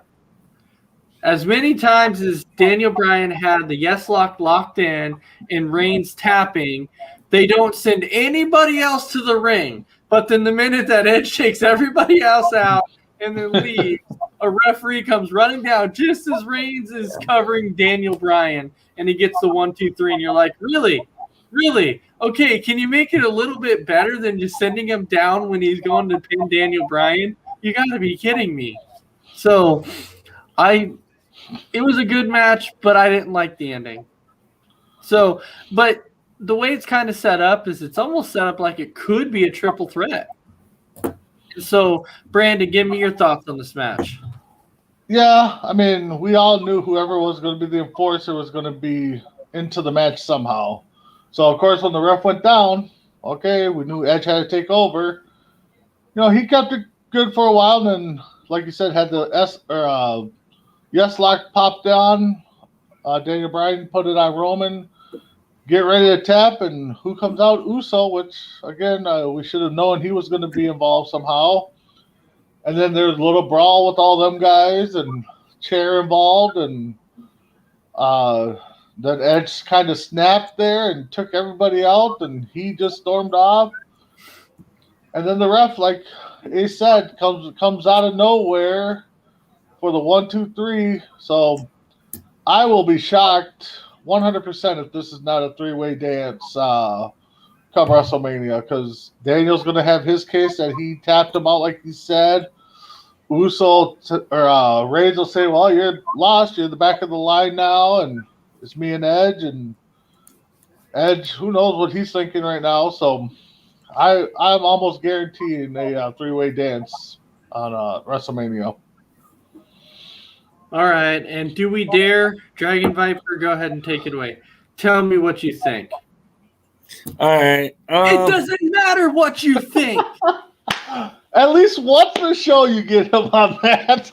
As many times as Daniel Bryan had the yes lock locked in and Reigns tapping, they don't send anybody else to the ring. But then the minute that Edge takes everybody else out and then leaves, a referee comes running down just as Reigns is covering Daniel Bryan, and he gets the 1, 2, 3, and you're like, really? Really? Okay, can you make it a little bit better than just sending him down when he's going to pin Daniel Bryan? You got to be kidding me. So, it was a good match, but I didn't like the ending. So, but the way it's kind of set up is it's almost set up like it could be a triple threat. So, Brandon, give me your thoughts on this match. Yeah, I mean, we all knew whoever was going to be the enforcer was going to be into the match somehow. So, of course, when the ref went down, okay, we knew Edge had to take over. He kept it good for a while, and then, like you said, had the yes lock popped down. Daniel Bryan put it on Roman. Get ready to tap, and who comes out? Uso, which, again, we should have known he was going to be involved somehow. And then there's a little brawl with all them guys and chair involved, and then Edge kind of snapped there and took everybody out, and he just stormed off. And then the ref, like he said, comes out of nowhere for the 1, 2, 3. So I will be shocked 100% if this is not a three-way dance come WrestleMania, because Daniel's going to have his case that he tapped him out like he said. Reigns will say, well, you're lost. You're in the back of the line now, and it's me and Edge. And Edge, who knows what he's thinking right now. So I'm almost guaranteeing a three-way dance on WrestleMania. All right, and do we dare? Dragon Viper, go ahead and take it away. Tell me what you think. All right. It doesn't matter what you think. At least once a show you get him on that.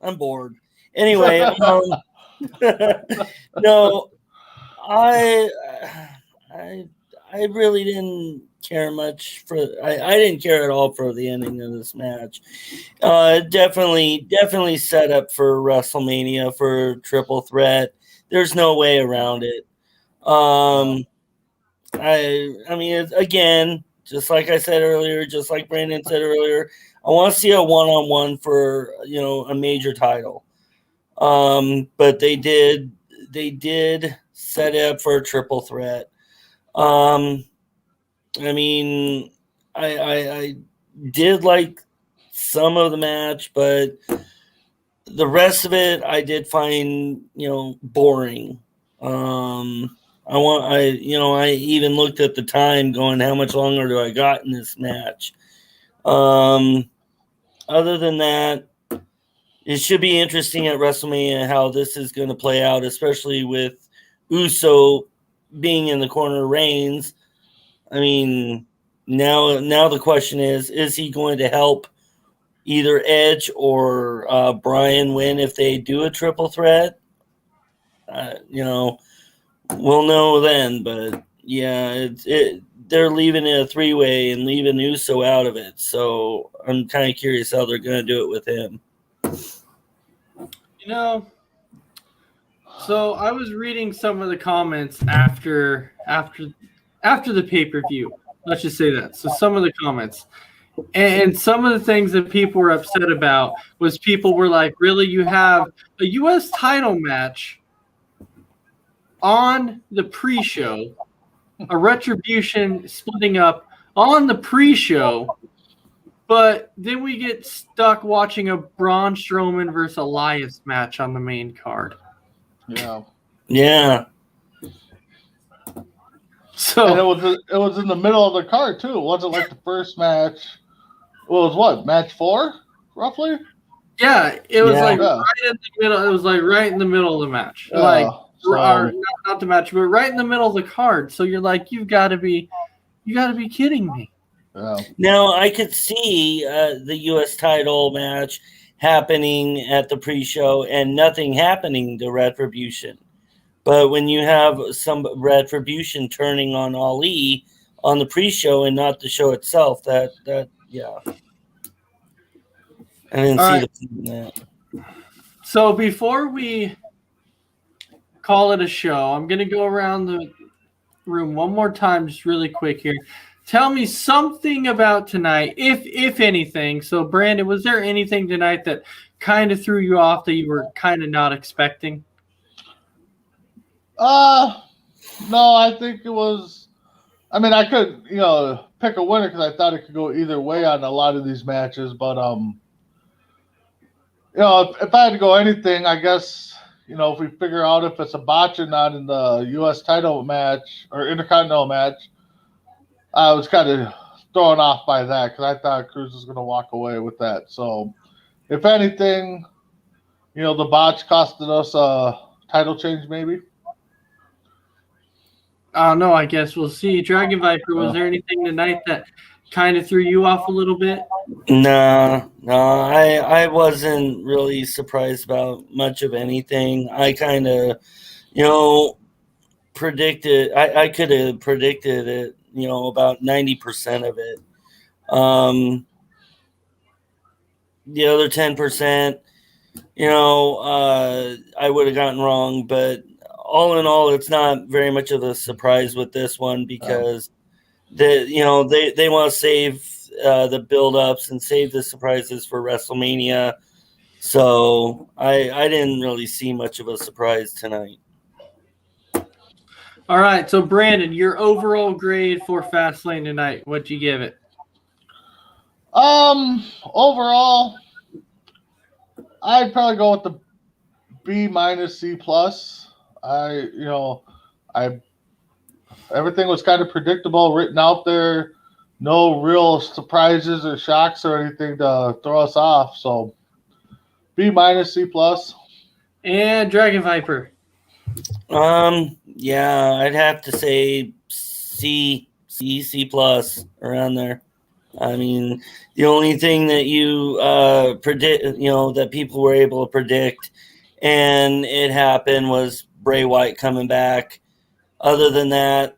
I'm bored. Anyway, no, I really didn't care much for. I didn't care at all for the ending of this match. Definitely set up for WrestleMania for triple threat. There's no way around it. I mean, again, just like I said earlier, just like Brandon said earlier, I want to see a one-on-one for a major title. But they did set it up for a triple threat. I mean, I did like some of the match, but the rest of it I did find boring. I even looked at the time going, how much longer do I got in this match? Other than that, it should be interesting at WrestleMania how this is going to play out, especially with Uso being in the corner of Reigns. I mean, now the question is he going to help either Edge or Bryan win if they do a triple threat. We'll know then. But yeah, they're leaving it a 3-way and leaving Uso out of it. So I'm kind of curious how they're going to do it with him. So I was reading some of the comments after the pay-per-view. Let's just say that. So some of the comments. And some of the things that people were upset about was people were like, really, you have a U.S. title match on the pre-show, a Retribution splitting up on the pre-show, but then we get stuck watching a Braun Strowman versus Elias match on the main card. Yeah. Yeah. So And it was in the middle of the card too. It wasn't like the first match. Well, it was what, match 4, roughly? yeah, it was like Yeah. right in the middle. It was like right in the middle of the match. So- Or not the match, but right in the middle of the card. So you're like, you got to be kidding me. Yeah. Now I could see the U.S. title match happening at the pre-show and nothing happening to Retribution. But when you have some Retribution turning on Ali on the pre-show and not the show itself, that yeah. I didn't All see right. the point in that. So before we call it a show, I'm going to go around the room one more time, just really quick here. Tell me something about tonight, if anything. So, Brandon, was there anything tonight that kind of threw you off that you were kind of not expecting? No, I think it was. I mean, I could, pick a winner because I thought it could go either way on a lot of these matches. But if I had to go anything, I guess, if we figure out if it's a botch or not in the U.S. title match or Intercontinental match, I was kind of thrown off by that because I thought Cruz was going to walk away with that. So, if anything, the botch costed us a title change, maybe. No, I guess we'll see. Dragon Viper, was there anything tonight that kind of threw you off a little bit? No, I wasn't really surprised about much of anything. I kind of, predicted. I could have predicted it. About 90% of it. The other 10%, I would have gotten wrong. But all in all, it's not very much of a surprise with this one because they want to save the build-ups and save the surprises for WrestleMania. So I didn't really see much of a surprise tonight. All right, so Brandon, your overall grade for Fastlane tonight, what'd you give it? Overall, I'd probably go with the B minus C plus. Everything was kind of predictable, written out there. No real surprises or shocks or anything to throw us off. So B minus C plus. And Dragon Viper. Yeah, I'd have to say C plus around there. I mean, the only thing that you predict, that people were able to predict, and it happened, was Bray Wyatt coming back. Other than that,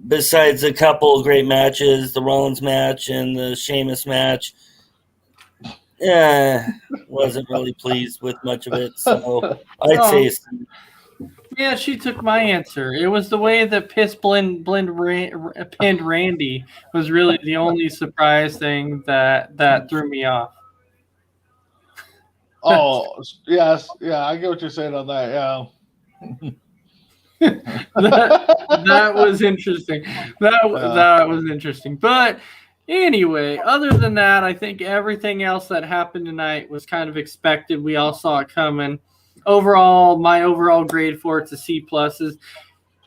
besides a couple of great matches, the Rollins match and the Sheamus match, wasn't really pleased with much of it. So I'd say C. Yeah, she took my answer. It was the way that Piss pinned Randy was really the only surprise thing that threw me off. Oh, yes. Yeah, I get what you're saying on that. Yeah. that was interesting. That was interesting. But anyway, other than that, I think everything else that happened tonight was kind of expected. We all saw it coming. Overall, my overall grade for it's a C pluses.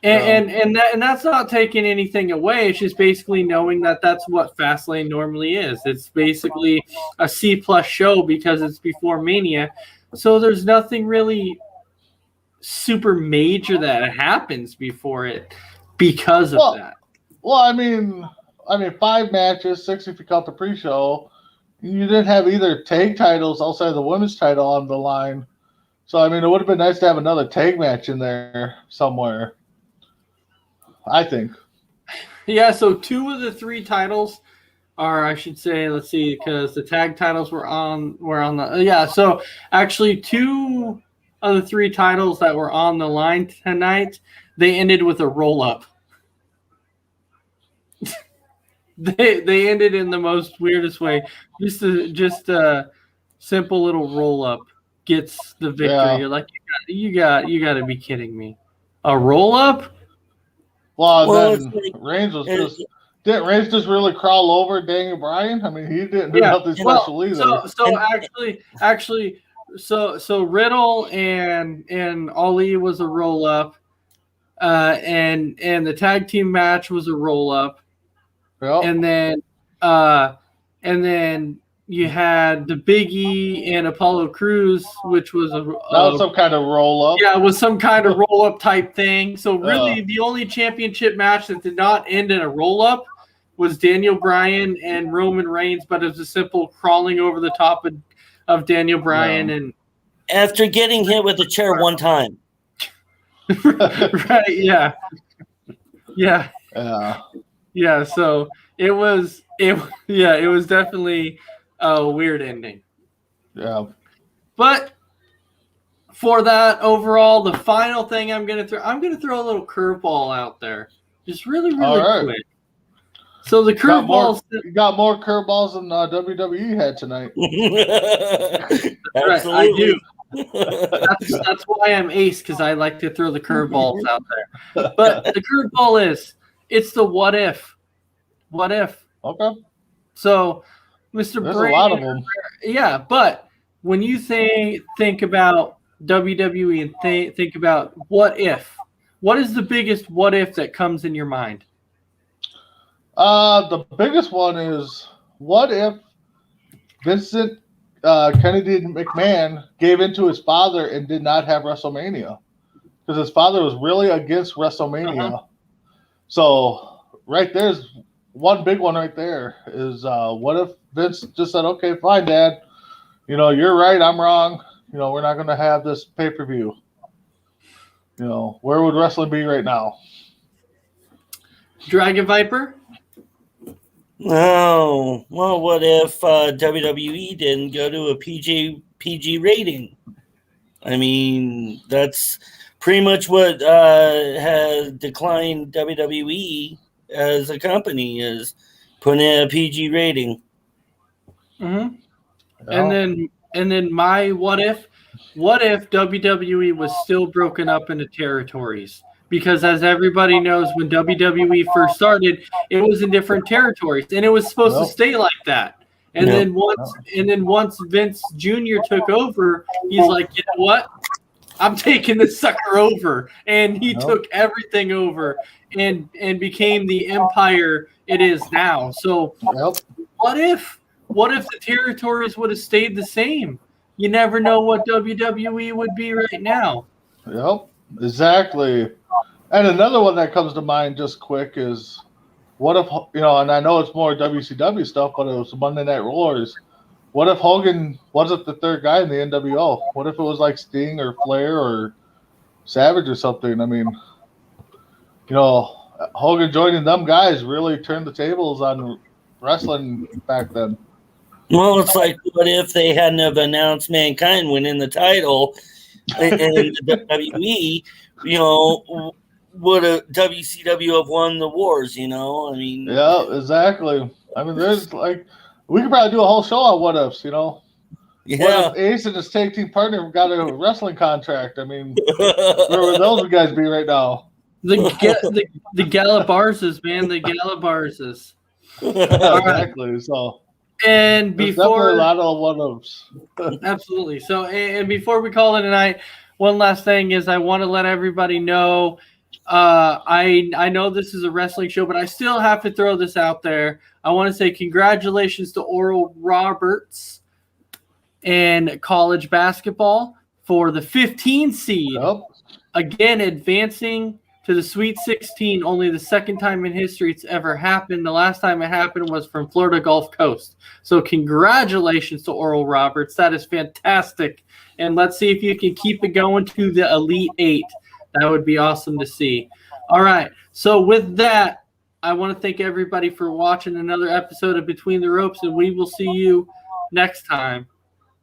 And that's not taking anything away. It's just basically knowing that that's what Fastlane normally is. It's basically a C plus show because it's before Mania. So there's nothing really super major that happens before it because of that. Well, I mean, 5 matches, 6 if you count the pre-show. you didn't have either tag titles outside of the women's title on the line. So, I mean, it would have been nice to have another tag match in there somewhere, I think. Yeah, so 2 of the 3 titles are, I should say, let's see, because the tag titles were on the, yeah, so actually 2 of the 3 titles that were on the line tonight, they ended with a roll-up. They ended in the most weirdest way. Just a simple little roll-up gets the victory. Yeah. You're like, you got to be kidding me. A roll-up? Well, it's then like- Reigns was just didn't Reigns just really crawl over Daniel Bryan? I mean, he didn't do nothing special either. So actually, so Riddle and Ali was a roll up, and the tag team match was a roll up, Yep. and then you had the Big E and Apollo Crews, which was That was some kind of roll up. yeah, it was some kind of roll up type thing. So really, the only championship match that did not end in a roll up was Daniel Bryan and Roman Reigns, but it was a simple crawling over the top of Daniel Bryan and After getting hit with a chair one time. right, yeah. So it was definitely a weird ending. Yeah. But for that overall, the final thing I'm gonna throw a little curveball out there, just really All right. quick. So the curveball, You got more curveballs than WWE had tonight. right, I do. That's why I'm ace, because I like to throw the curveballs out there. But the curveball it's the what if. What if? Okay. So, Mr. There's Brady, a lot of them. yeah, but when you think about WWE and think about what if, what is the biggest what if that comes in your mind? The biggest one is, what if Vincent Kennedy McMahon gave in to his father and did not have WrestleMania? Because his father was really against WrestleMania. So right there's one big one right there is, what if Vince just said, okay, fine, Dad. You're right, I'm wrong. We're not going to have this pay-per-view. Where would wrestling be right now? Dragon Viper? Oh, well, what if WWE didn't go to a PG rating? I mean, that's pretty much what has declined WWE as a company, is putting in a PG rating. Mm-hmm. Yeah. And then my what if WWE was still broken up into territories? Because as everybody knows, when WWE first started, it was in different territories, and it was supposed to stay like that. And then once Vince Jr. took over, he's like, you know what? I'm taking this sucker over, and he took everything over and became the empire it is now. So what if the territories would have stayed the same? You never know what WWE would be right now. Yep, exactly. And another one that comes to mind just quick is, what if, and I know it's more WCW stuff, but it was Monday Night Wars. What if Hogan wasn't the third guy in the NWO? What if it was like Sting or Flair or Savage or something? I mean, Hogan joining them guys really turned the tables on wrestling back then. Well, it's like, what if they hadn't have announced Mankind winning the title in the WWE? Would a WCW have won the wars? I mean, yeah, exactly. I mean, there's we could probably do a whole show on what ifs. Yeah. What if Ace and his tag team partner got a wrestling contract? I mean, where would those guys be right now? The Galabarzes, man, the Galabarzes. Exactly. So. And There's before definitely a lot of one-ups. absolutely. So, and before we call it a night, one last thing is I want to let everybody know. I know this is a wrestling show, but I still have to throw this out there. I want to say congratulations to Oral Roberts and college basketball for the 15 seed. Yep. Again, advancing to the Sweet 16, only the second time in history it's ever happened. The last time it happened was from Florida Gulf Coast. So congratulations to Oral Roberts. That is fantastic. And let's see if you can keep it going to the Elite Eight. That would be awesome to see. All right. So with that, I want to thank everybody for watching another episode of Between the Ropes, and we will see you next time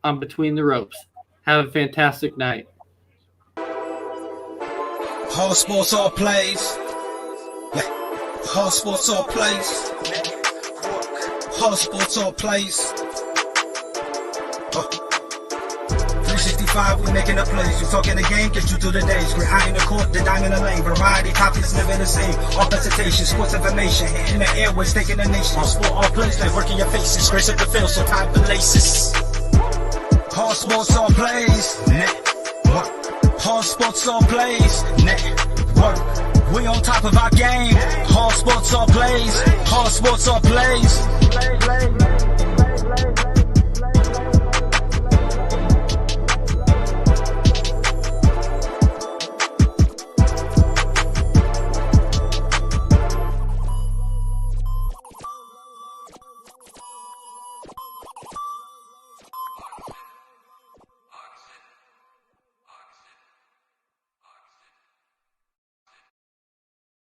on Between the Ropes. Have a fantastic night. All sports, all plays. Yeah. All sports, all plays. All sports, all plays. 365, we making the plays. You talking the game, get you through the days. Great eye in the court, the dime in the lane. Variety, topics, never the same. All presentation, sports information. Hitting the airways, taking the nation. All sport, all plays, like working your faces. Grace up the field, so tie the laces. All sports, all plays. Network. All sports, all plays. Network. We on top of our game. All sports, all plays. All sports, all plays.